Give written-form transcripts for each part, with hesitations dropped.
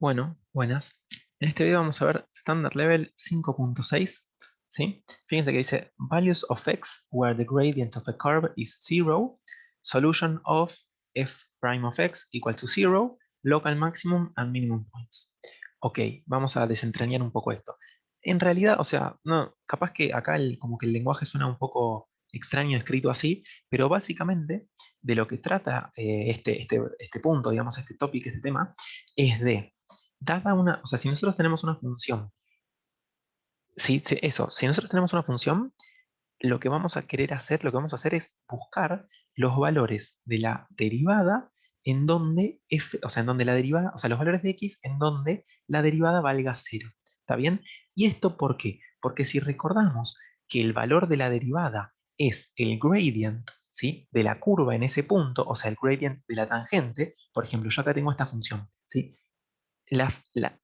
Bueno, buenas. En este video vamos a ver Standard Level 5.6, ¿sí? Fíjense que dice Values of x where the gradient of a curve is 0, solution of f prime of x equal to 0, local maximum and minimum points. Ok, vamos a desentrañar un poco esto. En realidad, o sea, no, capaz que acá como que el lenguaje suena un poco extraño escrito así, pero básicamente de lo que trata este punto, digamos, este topic, este tema, es de dada una, o sea, si nosotros tenemos una función, si nosotros tenemos una función, lo que vamos a querer hacer, lo que vamos a hacer es buscar los valores de la derivada en donde f, o sea, en donde la derivada, o sea, los valores de x en donde la derivada valga cero. ¿Está bien? ¿Y esto por qué? Porque si recordamos que el valor de la derivada es el gradient, ¿sí? De la curva en ese punto, o sea, el gradient de la tangente, por ejemplo, yo acá tengo esta función, ¿sí?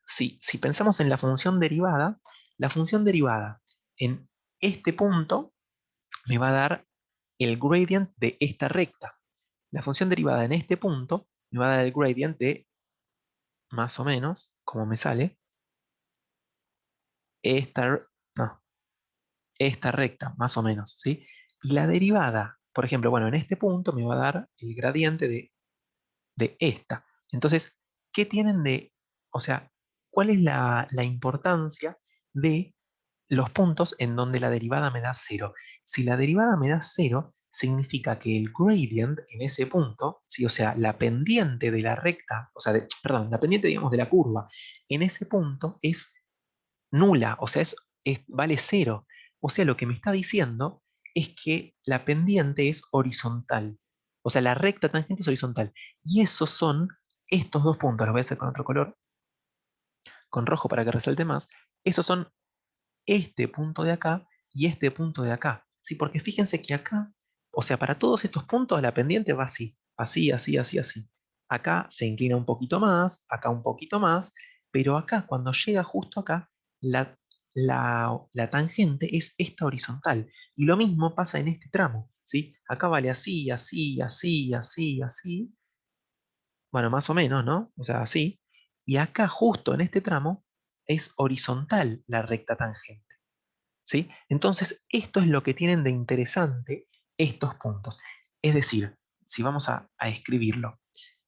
Si pensamos en la función derivada en este punto me va a dar el gradient de esta recta. La función derivada en este punto me va a dar el gradient de, más o menos, como me sale, esta, no, esta recta, más o menos, ¿sí? Y la derivada, por ejemplo, bueno, en este punto me va a dar el gradiente de esta. Entonces, ¿qué tienen de, o sea, cuál es la importancia de los puntos en donde la derivada me da cero? Si la derivada me da cero, significa que el gradient en ese punto, ¿sí? O sea, la pendiente de la recta, o sea, perdón, la pendiente, digamos, de la curva, en ese punto es nula, o sea, vale cero. O sea, lo que me está diciendo es que la pendiente es horizontal. O sea, la recta tangente es horizontal. Y esos son estos dos puntos, los voy a hacer con otro color, con rojo para que resalte más. Esos son este punto de acá y este punto de acá. ¿Sí? Porque fíjense que acá, o sea, para todos estos puntos la pendiente va así, así, así, así, así. Acá se inclina un poquito más, acá un poquito más, pero acá, cuando llega justo acá, la tangente es esta horizontal. Y lo mismo pasa en este tramo, ¿sí? Acá vale así, así, así, así, así. Bueno, más o menos, ¿no? O sea, así. Y acá, justo en este tramo, es horizontal la recta tangente. ¿Sí? Entonces, esto es lo que tienen de interesante estos puntos. Es decir, si vamos a escribirlo,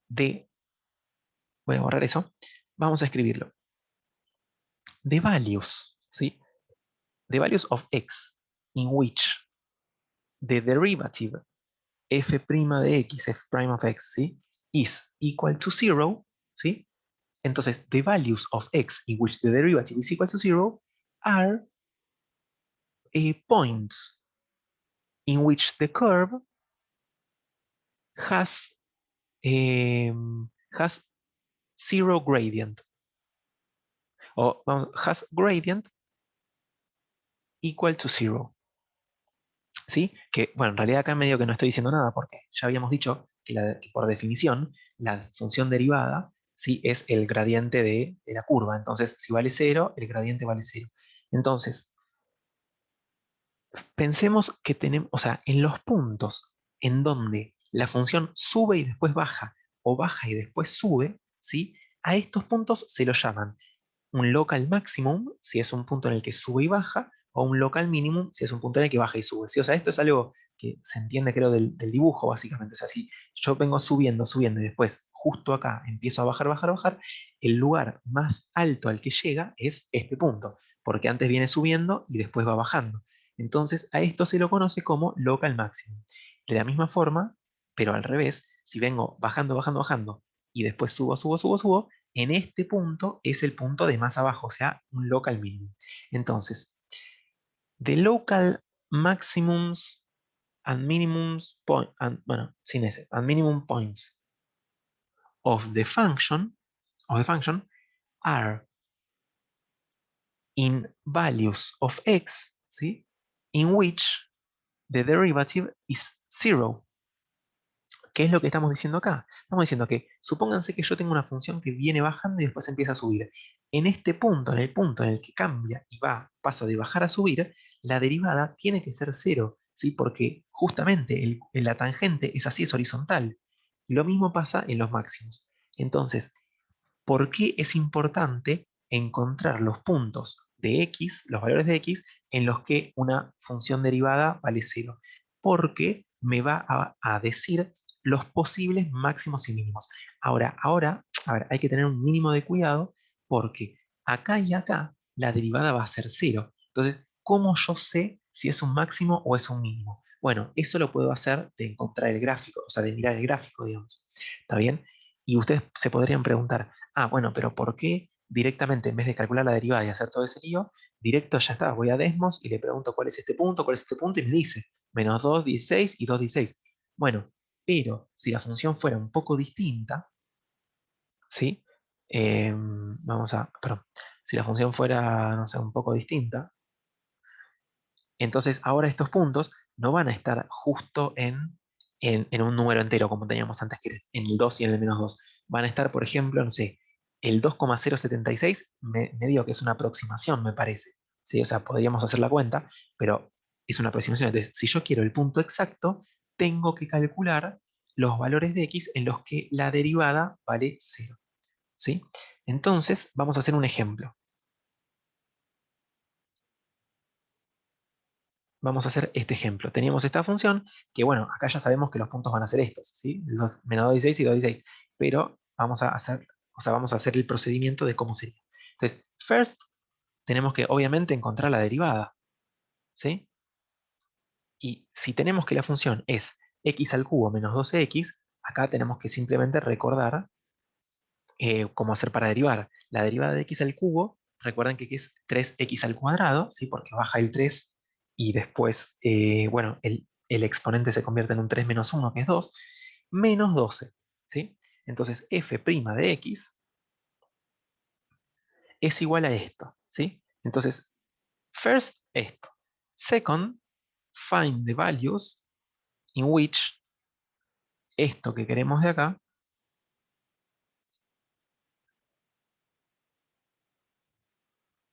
de, voy a borrar eso, vamos a escribirlo, the values, ¿sí? The values of x in which the derivative f' de x, f prime of x, ¿sí? Is equal to zero, ¿sí? Entonces, the values of x in which the derivative is equal to zero are points in which the curve has has zero gradient, o vamos, has gradient equal to zero, ¿sí? Que, bueno, en realidad acá medio que no estoy diciendo nada porque ya habíamos dicho que por definición la función derivada, ¿sí? Es el gradiente de la curva. Entonces, si vale cero, el gradiente vale cero. Entonces, pensemos que tenemos, o sea, en los puntos en donde la función sube y después baja, o baja y después sube, ¿sí? A estos puntos se los llaman un local maximum si es un punto en el que sube y baja, o un local minimum si es un punto en el que baja y sube. ¿Sí? O sea, esto es algo que se entiende, creo, del dibujo, básicamente. O sea, si yo vengo subiendo, subiendo y después justo acá empiezo a bajar, bajar, bajar, el lugar más alto al que llega es este punto, porque antes viene subiendo y después va bajando. Entonces, a esto se lo conoce como local maximum. De la misma forma, pero al revés, si vengo bajando, bajando, bajando y después subo, subo, subo, subo, en este punto es el punto de más abajo, o sea, un local minimum. Entonces, the local maximums and minimums point, bueno, sin ese, and minimum points of the function are in values of x, ¿sí? In which the derivative is zero. ¿Qué es lo que estamos diciendo acá? Estamos diciendo que supónganse que yo tengo una función que viene bajando y después empieza a subir. En este punto, en el punto en el que cambia y pasa de bajar a subir, la derivada tiene que ser cero, ¿sí? Porque justamente la tangente es así, es horizontal. Y lo mismo pasa en los máximos. Entonces, ¿Por qué es importante encontrar los puntos de x, los valores de x, en los que una función derivada vale cero? Porque me va a decir los posibles máximos y mínimos. Ahora, a ver, hay que tener un mínimo de cuidado porque acá y acá la derivada va a ser cero. Entonces, ¿cómo yo sé si es un máximo o es un mínimo? Bueno, eso lo puedo hacer de encontrar el gráfico, o sea, de mirar el gráfico, digamos. ¿Está bien? Y ustedes se podrían preguntar, ah, bueno, pero ¿por qué directamente en vez de calcular la derivada y hacer todo ese lío, directo ya está, voy a Desmos y le pregunto cuál es este punto y me dice -2, 16 y 2, 16. Bueno, pero si la función fuera un poco distinta, ¿sí? Perdón, si la función fuera, no sé, un poco distinta, entonces ahora estos puntos no van a estar justo en un número entero como teníamos antes, que era en el 2 y en el -2. Van a estar, por ejemplo, no sé, el 2,076, me digo que es una aproximación, me parece. ¿Sí? O sea, podríamos hacer la cuenta, pero es una aproximación. Entonces, si yo quiero el punto exacto, tengo que calcular los valores de x en los que la derivada vale cero. ¿Sí? Entonces, vamos a hacer un ejemplo. Vamos a hacer este ejemplo. Teníamos esta función que, bueno, acá ya sabemos que los puntos van a ser estos, ¿sí? -2,16 y 2,16. Pero vamos a hacer, o sea, vamos a hacer el procedimiento de cómo sería. Entonces, first, tenemos que, obviamente, encontrar la derivada, ¿sí? Y si tenemos que la función es x al cubo menos 12x, acá tenemos que simplemente recordar cómo hacer para derivar. La derivada de x al cubo, recuerden que es 3x al cuadrado, ¿sí? Porque baja el 3 y después, bueno, el exponente se convierte en un 3 menos 1, que es 2, menos 12, ¿sí? Entonces, f' de x es igual a esto, ¿sí? Entonces, first, esto. Second, find the values in which esto que queremos de acá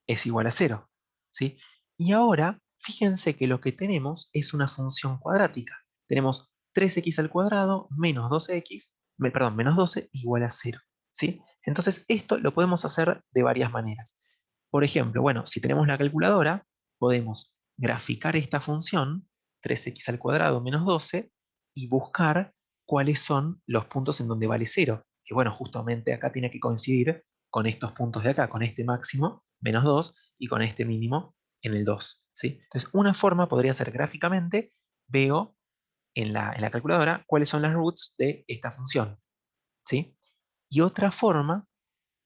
es igual a cero, ¿sí? Y ahora, fíjense que lo que tenemos es una función cuadrática. Tenemos 3x al cuadrado menos 12x, perdón, menos 12 igual a cero, ¿sí? Entonces, esto lo podemos hacer de varias maneras. Por ejemplo, bueno, si tenemos la calculadora, podemos graficar esta función, 3x al cuadrado menos 12, y buscar cuáles son los puntos en donde vale cero. Que bueno, justamente acá tiene que coincidir con estos puntos de acá, con este máximo, menos 2, y con este mínimo en el 2, ¿sí? Entonces, una forma podría ser gráficamente, veo en la calculadora cuáles son las roots de esta función, ¿sí? Y otra forma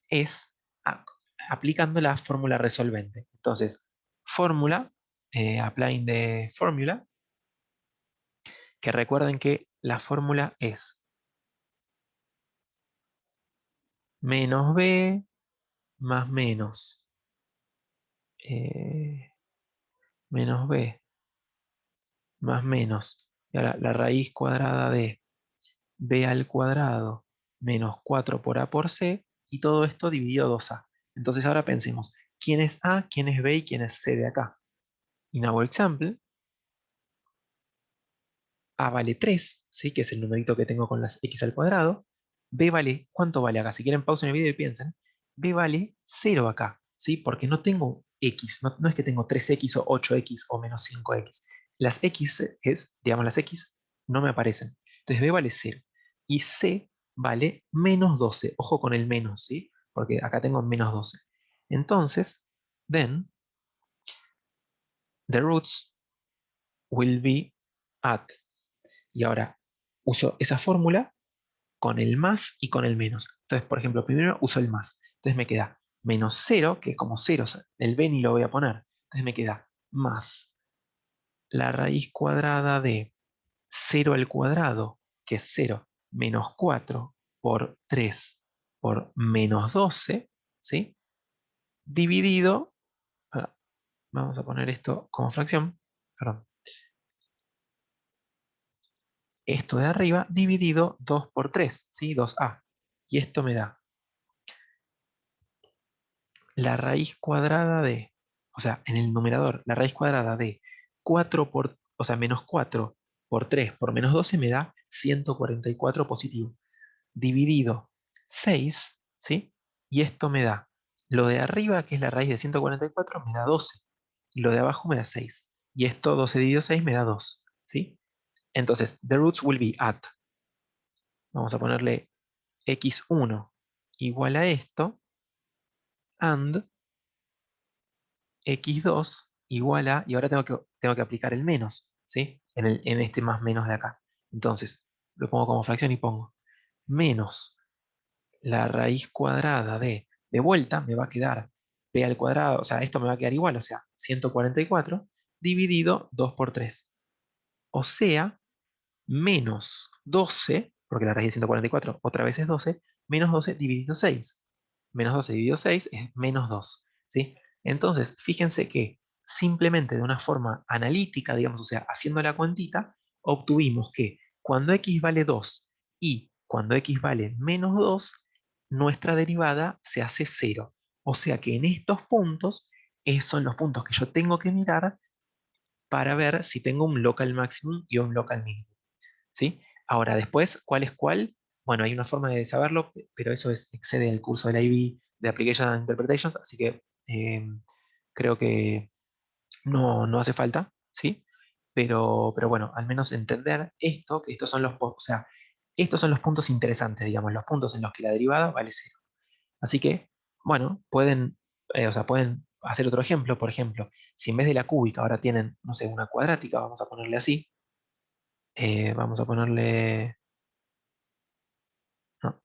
es a- aplicando la fórmula resolvente. Entonces, fórmula, applying the formula, que recuerden que la fórmula es menos b más menos, eh, menos b más menos, y ahora la raíz cuadrada de b al cuadrado menos 4 por a por c, y todo esto dividido 2a. Entonces ahora pensemos, ¿quién es a, quién es b y quién es c de acá? In our example, a vale 3, ¿sí? Que es el numerito que tengo con las x al cuadrado. B vale, ¿cuánto vale acá? Si quieren pausen el video y piensen. B vale 0 acá, ¿sí? Porque no tengo x, no es que tengo 3x o 8x o menos 5x. Las x digamos, las x no me aparecen. Entonces B vale 0. Y C vale menos 12. Ojo con el menos, ¿sí? Porque acá tengo menos 12. Entonces, then, the roots will be at. Y ahora uso esa fórmula con el más y con el menos. Entonces, por ejemplo, primero uso el más. Entonces me queda menos 0, que es como 0, o sea, el b ni lo voy a poner. Entonces me queda más la raíz cuadrada de 0 al cuadrado, que es 0, menos 4 por 3 por menos 12, ¿sí? Dividido, ah, vamos a poner esto como fracción, perdón, esto de arriba dividido 2 por 3, ¿sí? 2a. Y esto me da la raíz cuadrada de, o sea, en el numerador, la raíz cuadrada de 4 por, o sea, menos 4 por 3 por menos 12 me da 144 positivo. Dividido 6, ¿sí? y esto me da, lo de arriba, que es la raíz de 144, me da 12, y lo de abajo me da 6, y esto 12 dividido 6 me da 2, ¿sí? Entonces, the roots will be at, vamos a ponerle x1 igual a esto, and x2 igual a, y ahora tengo que aplicar el menos, ¿sí? En este más menos de acá. Entonces, lo pongo como fracción y pongo menos la raíz cuadrada de vuelta, me va a quedar b al cuadrado, o sea, esto me va a quedar igual, o sea, 144 dividido 2 por 3. O sea, menos 12, porque la raíz de 144 otra vez es 12, menos 12 dividido 6. Menos 12 dividido 6 es menos 2, ¿sí? Entonces, fíjense que simplemente de una forma analítica, digamos, o sea, haciendo la cuantita, obtuvimos que cuando x vale 2 y cuando x vale menos 2, nuestra derivada se hace 0. O sea que en estos puntos, esos son los puntos que yo tengo que mirar para ver si tengo un local maximum y un local minimum. ¿Sí? Ahora, después, ¿cuál es cuál? Bueno, hay una forma de saberlo, pero eso excede el curso de la IB de Application and Interpretations, así que creo que no hace falta, ¿sí? Pero bueno, al menos entender esto, que estos son o sea, estos son los puntos interesantes, digamos, los puntos en los que la derivada vale cero. Así que, bueno, o sea, pueden hacer otro ejemplo, por ejemplo, si en vez de la cúbica ahora tienen, no sé, una cuadrática, vamos a ponerle así, vamos a ponerle... no,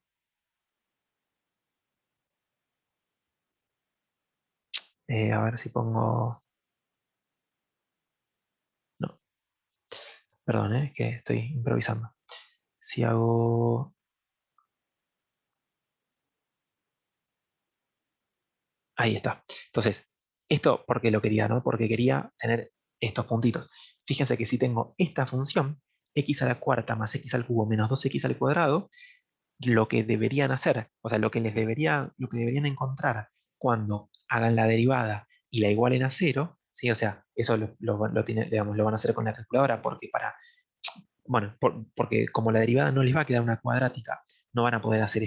a ver si pongo... No, perdón, que estoy improvisando. Si hago... Ahí está. Entonces, esto porque lo quería, ¿no? Porque quería tener estos puntitos. Fíjense que si tengo esta función, x a la cuarta más x al cubo menos 2x al cuadrado, lo que deberían hacer, o sea, lo que deberían encontrar cuando hagan la derivada y la igualen a cero, ¿sí? O sea, eso digamos, lo van a hacer con la calculadora porque bueno, porque como la derivada no les va a quedar una cuadrática, no van a poder hacer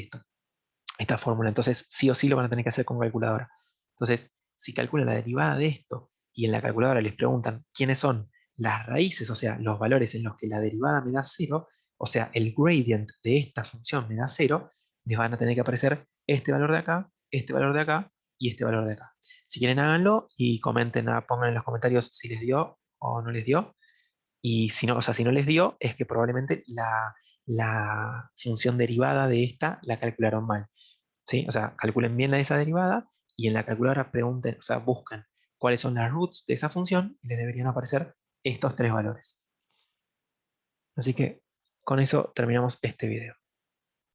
esta fórmula. Entonces, sí o sí lo van a tener que hacer con calculadora. Entonces, si calculan la derivada de esto y en la calculadora les preguntan quiénes son las raíces, o sea, los valores en los que la derivada me da cero, o sea, el gradient de esta función me da cero, les van a tener que aparecer este valor de acá, este valor de acá y este valor de acá. Si quieren, háganlo y comenten, pongan en los comentarios si les dio o no les dio. Y si no, o sea, si no les dio, es que probablemente la función derivada de esta la calcularon mal. ¿Sí? O sea, calculen bien esa derivada y en la calculadora pregunten, o sea, buscan cuáles son las roots de esa función y les deberían aparecer estos tres valores. Así que con eso terminamos este video.